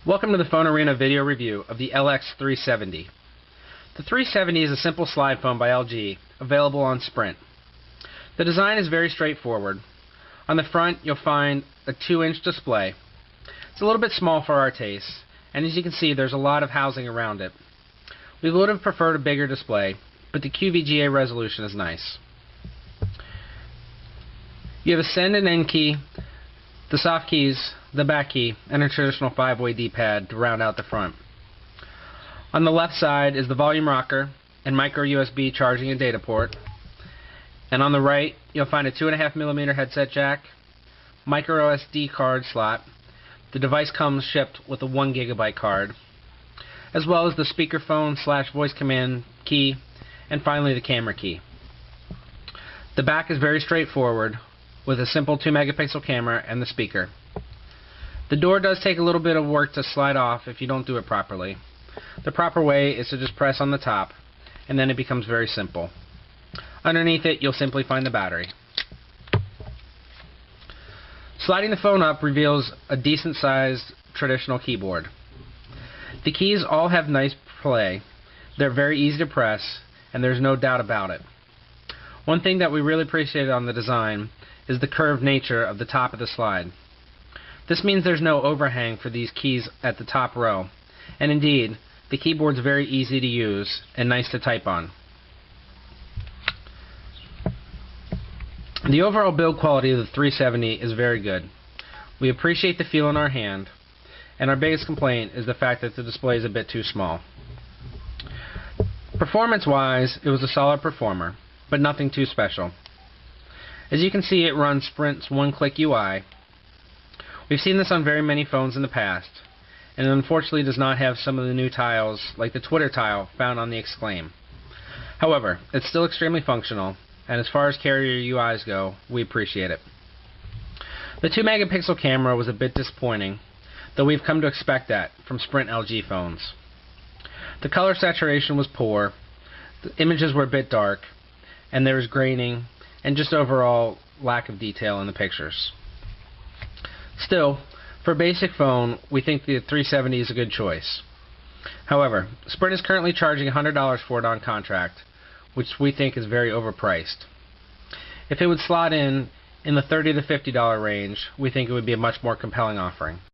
Welcome to the Phone Arena video review of the LX370. The 370 is a simple slide phone by LG, available on Sprint. The design is very straightforward. On the front, you'll find a 2-inch display. It's a little bit small for our tastes, and as you can see, there's a lot of housing around it. We would have preferred a bigger display, but the QVGA resolution is nice. You have a send and end key, the soft keys, the back key, and a traditional 5-way D-pad to round out the front. On the left side is the volume rocker and micro USB charging and data port. And on the right, you'll find a 2.5mm headset jack, micro SD card slot. The device comes shipped with a 1 GB card, as well as the speakerphone/voice command key, and finally the camera key. The back is very straightforward, with a simple 2-megapixel camera and the speaker. The door does take a little bit of work to slide off if you don't do it properly. The proper way is to just press on the top, and then it becomes very simple. Underneath it, you'll simply find the battery. Sliding the phone up reveals a decent-sized traditional keyboard. The keys all have nice play. They're very easy to press, and there's no doubt about it. One thing that we really appreciated on the design is the curved nature of the top of the slide. This means there's no overhang for these keys at the top row, and indeed, the keyboard's very easy to use and nice to type on. The overall build quality of the 370 is very good. We appreciate the feel in our hand, and our biggest complaint is the fact that the display is a bit too small. Performance-wise, it was a solid performer, but nothing too special. As you can see, it runs Sprint's one-click UI. We've seen this on very many phones in the past, and it unfortunately does not have some of the new tiles, like the Twitter tile found on the Exclaim. However, it's still extremely functional, and as far as carrier UIs go, we appreciate it. The 2-megapixel camera was a bit disappointing, though we've come to expect that from Sprint LG phones. The color saturation was poor, the images were a bit dark, and there was graining, and just overall lack of detail in the pictures. Still, for a basic phone, we think the 370 is a good choice. However, Sprint is currently charging $100 for it on contract, which we think is very overpriced. If it would slot in the $30 to $50 range, we think it would be a much more compelling offering.